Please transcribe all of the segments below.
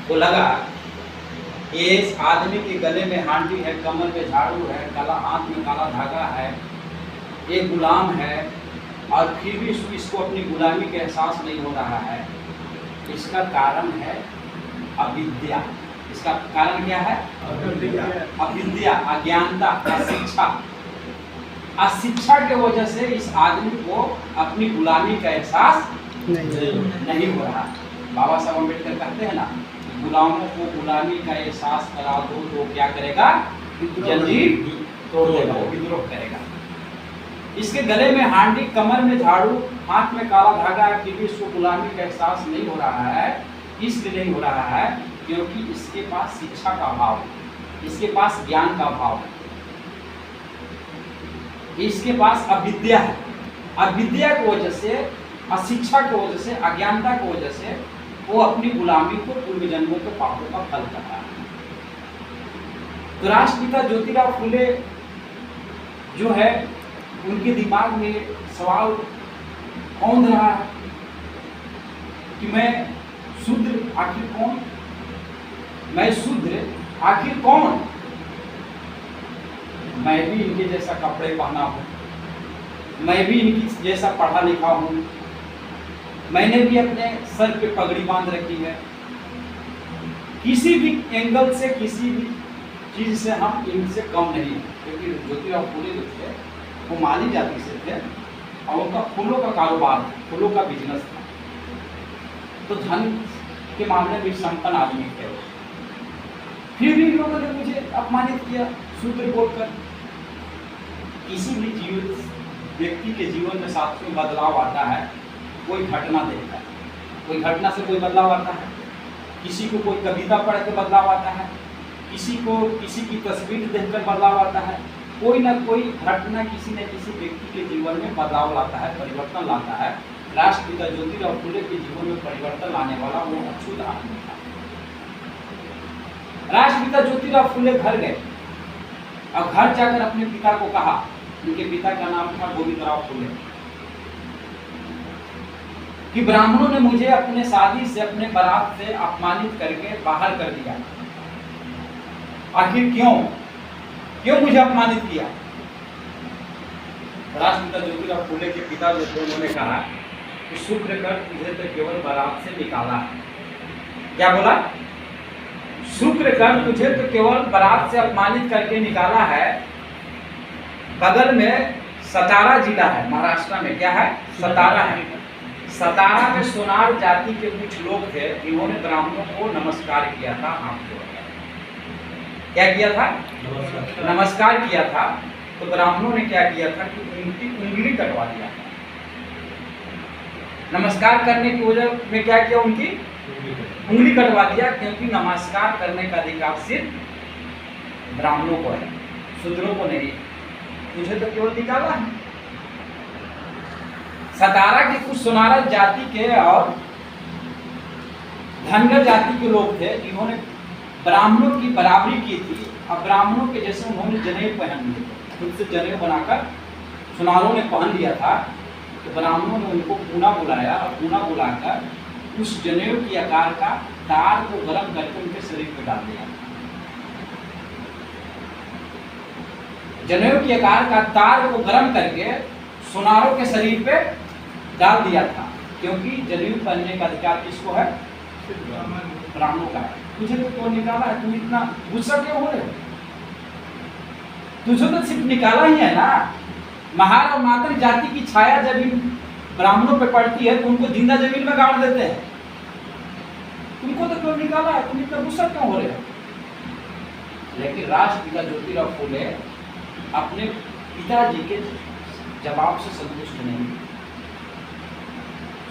वो लगा कि इस आदमी के गले में हांडी है, कमर में झाड़ू है, काला हाथ में काला धागा है, एक गुलाम है और फिर भी इसको अपनी गुलामी का एहसास नहीं हो रहा है। इसका कारण है अविद्या। इसका कारण क्या है? अविद्या, अज्ञानता, अशिक्षा। अशिक्षा के वजह से इस आदमी को अपनी गुलामी का एहसास नहीं हो रहा। बाबा साहब अम्बेडकर कहते हैं ना, गुलामों को गुलामी का एहसास करा दो तो क्या करेगा? जंजीर तोड़ देगा, वो विद्रोह करेगा। इसके गले में हांडी, कमर में झाड़ू, हाथ में काला धागा है, फिर भी इसको गुलामी का एहसास नहीं हो रहा है। इसलिए नहीं हो रहा है क्योंकि इसके पास शिक्षा का अभाव है, इसके पास ज्ञान का अभाव है, इसके पास अविद्या है। अविद्या की वजह से, अशिक्षा की वजह से, अज्ञानता की वजह से वो अपनी गुलामी को पूर्व जन्मों के पापों का फल कर रहा है। तो राष्ट्रपिता ज्योतिराव फुले जो है, उनके दिमाग में सवाल कौन रहा है कि मैं शूद्र आखिर कौन? मैं शूद्र आखिर कौन? मैं भी इनके जैसा कपड़े पहना हूँ, मैं भी इनकी जैसा पढ़ा लिखा हूँ, मैंने भी अपने सर पे पगड़ी बांध रखी है। किसी भी एंगल से, किसी भी चीज से हम इनसे कम नहीं हैं, क्योंकि ज्योतिराव फुले जो थे वो माली जाति से थे और उनका फूलों का कारोबार, फूलों का बिजनेस था। तो धन के मामले में संपन्न आदमी थे। फिर भी लोगों ने मुझे अपमानित किया शूद्र बोलकर। किसी भी व्यक्ति के जीवन में साथियों बदलाव आता है, कोई घटना देखता है, कोई घटना से कोई बदलाव आता है, किसी को कोई कविता पढ़ के बदलाव आता है, किसी को किसी की तस्वीर देखकर बदलाव आता है। कोई ना कोई घटना किसी न किसी व्यक्ति के जीवन में बदलाव लाता है, परिवर्तन लाता है। राष्ट्रपिता ज्योतिराव फुले के जीवन में परिवर्तन लाने वाला वो अछूत आदमी था। राष्ट्रपिता ज्योतिराव फुले घर गए और घर जाकर अपने पिता को कहा, उनके पिता का नाम था गोविंदराव फुले, कि ब्राह्मणों ने मुझे अपने शादी से, अपने बारात से अपमानित करके बाहर कर दिया। आखिर क्यों मुझे अपमानित किया? राष्ट्रपिता ज्योतिराव फुले के पिता जो थे उन्होंने कहा कि शुक्र कर तुझे तो केवल बारात से निकाला है। क्या बोला? शुक्र कर तुझे तो केवल बारात से अपमानित करके निकाला है। बगल में सतारा जिला है, महाराष्ट्र में। क्या है? सतारा है। सतारा में सोनार जाति के कुछ लोग थे, इन्होंने ब्राह्मणों को नमस्कार किया था, हाथ जोड़कर। क्या किया था? नमस्कार किया था। तो ब्राह्मणों ने क्या किया था कि उनकी उंगली कटवा दिया। नमस्कार करने की वजह में क्या किया? उनकी उंगली कटवा दिया, क्योंकि नमस्कार करने का अधिकार सिर्फ ब्राह्मणों को है, शूद्रों को नहीं। तुझे तो केवल निकाला है। सतारा के कुछ सोनारा जाति के और धनगर जाति के लोग थे, इन्होंने ब्राह्मणों की बराबरी की थी। अब ब्राह्मणों के जैसे उन्होंने जनेऊ पहन लिए थे, खुद से जनेऊ बनाकर सुनारों ने पहन लिया था। तो ब्राह्मणों ने उनको पूना बुलाया और पूना बुलाकर उस जनेऊ की आकार का तार को गर्म करके उनके शरीर पर डाल दिया। जनेऊ के आकार का तार को गर्म करके सुनारों के शरीर पे डाल दिया था, क्योंकि जनेऊ पहनने का अधिकार किसको है? ब्राह्मणों का है। तुझे तो निकाला है, तुम इतना गुस्सा क्यों हो रहे हो? तुझे तो सिर्फ निकाला ही है ना। महार और मातृ जाति की छाया जब इन ब्राह्मणों पे पड़ती है तो उनको जिंदा जमीन में गाड़ देते हैं। तुमको तो क्यों निकाला है, तुम इतना गुस्सा क्यों हो रहे हो? लेकिन राष्ट्रपिता ज्योतिराव फुले अपने पिताजी के जवाब से संतुष्ट नहीं,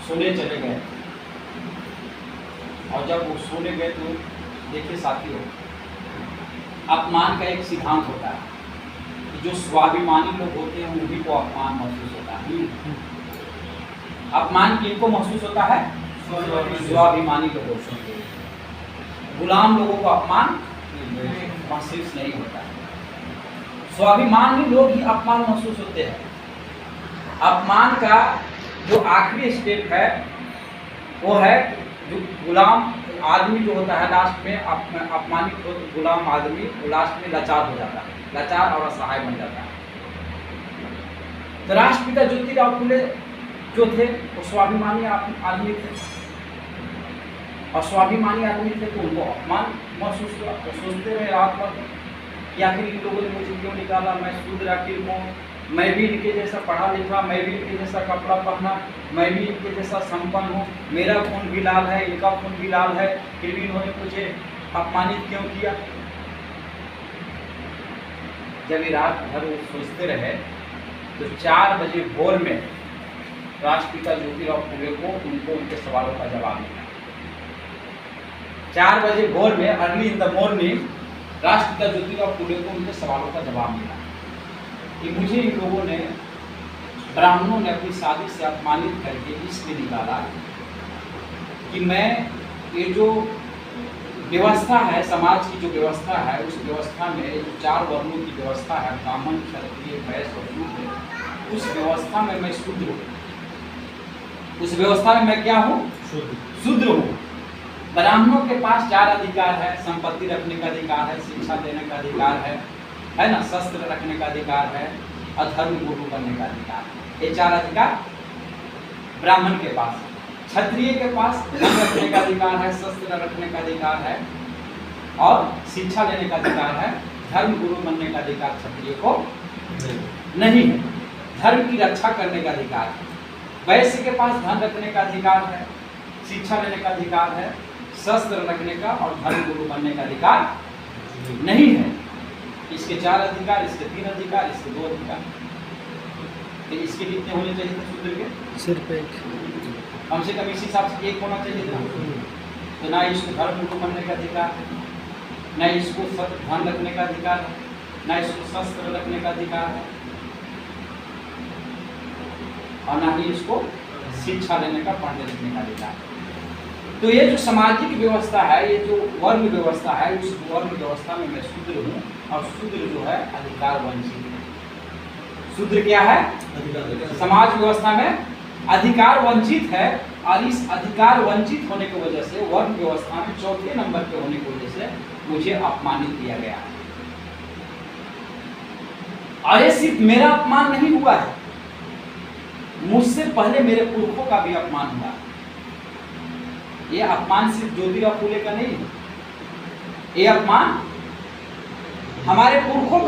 सोने चले गए। और जब वो सोने गए तो देखिए साथियों, अपमान का एक सिद्धांत होता है कि जो स्वाभिमानी लोग होते हैं उन्हीं को अपमान महसूस होता है। अपमान किनको महसूस होता है? स्वाभिमानी लोगों को। गुलाम लोगों को अपमान महसूस नहीं होता है। स्वाभिमानी लोग ही अपमान महसूस होते हैं। अपमान का जो आखिरी स्टेप है वो है जो गुलाम आदमी जो होता है लास्ट में अपमानित हो, गुलाम आदमी लास्ट में लाचार हो जाता है, लाचार और असहाय बन जाता है। तो राष्ट्रपिता ज्योतिराव फुले जो थे वो स्वाभिमानी आदमी थे, और स्वाभिमानी आदमी थे तो उनको अपमान महसूस हुआ। तो सोचते रहे रात भर कि आखिर इन लोगों ने मुझे क्यों निकाला, मैं शूद्र आखिर हूँ, मैं भी इनके जैसा पढ़ा लिखा, मैं भी इनके जैसा कपड़ा पहना, मैं भी इनके जैसा संपन्न हूँ, मेरा खून भी लाल है, इनका खून भी लाल है, फिर भी इन्होंने मुझे अपमानित क्यों किया। जब ये रात भर वो सोचते रहे तो 4 बजे भोर में राष्ट्रपिता ज्योतिराव फुले को उनके सवालों का जवाब मिला। 4 बजे भोर में, अर्ली इन द मॉर्निंग, राष्ट्रपिता ज्योतिराव फुले को उनके सवालों का जवाब मिला कि मुझे इन लोगों ने, ब्राह्मणों ने अपनी शादी से अपमानित करके इसलिए निकाला कि मैं ये जो व्यवस्था है, समाज की जो व्यवस्था है, उस व्यवस्था में जो 4 वर्णों की व्यवस्था है, ब्राह्मण, क्षत्रिय, वैश्य और शूद्र, उस व्यवस्था में मैं शूद्र हूँ। उस व्यवस्था में मैं क्या हूँ? शूद्र हूँ। ब्राह्मणों के पास 4 अधिकार है, संपत्ति रखने का अधिकार है, शिक्षा देने का अधिकार है ना, शस्त्र रखने का अधिकार है, और धर्म गुरु बनने का अधिकार है। ये 4 अधिकार ब्राह्मण के पास। क्षत्रिय के पास धन रखने का अधिकार है, शस्त्र रखने का अधिकार है, और शिक्षा लेने का अधिकार है। धर्म गुरु बनने का अधिकार क्षत्रिय को नहीं है। धर्म की रक्षा करने का अधिकार है। वैश्य के पास धन रखने का अधिकार है, शिक्षा लेने का अधिकार है, शस्त्र रखने का और धर्म गुरु बनने का अधिकार नहीं है। इसके 4 अधिकार, इसके 3 अधिकार, इसके 2 अधिकार। तो इसके कितने होने चाहिए थे शूद्र के? सिर्फ 1। कम से कम इसी हिसाब से 1 होना चाहिए था। तो ना इसको धर्म गुरु बनने का अधिकार है, ना इसको धन रखने का अधिकार है, ना इसको शस्त्र रखने का अधिकार है, और ना ही इसको शिक्षा लेने का, पढ़ने लिखने का अधिकार है। तो ये जो सामाजिक व्यवस्था है, ये जो वर्ण व्यवस्था है, उस वर्ण व्यवस्था में मैं शूद्र हूँ, और शूद्र जो है अधिकार वंचित है। शूद्र क्या है? समाज व्यवस्था में अधिकार वंचित है, और इस अधिकार वंचित होने की वजह से वर्ण व्यवस्था में 4थे नंबर पे होने की वजह से मुझे अपमानित किया गया है। और ये सिर्फ मेरा अपमान नहीं हुआ है, मुझसे पहले मेरे पुरखों का भी अपमान हुआ। ये अपमान सिर्फ ज्योतिराव फुले का नहीं है, ये अपमान हमारे पुरखों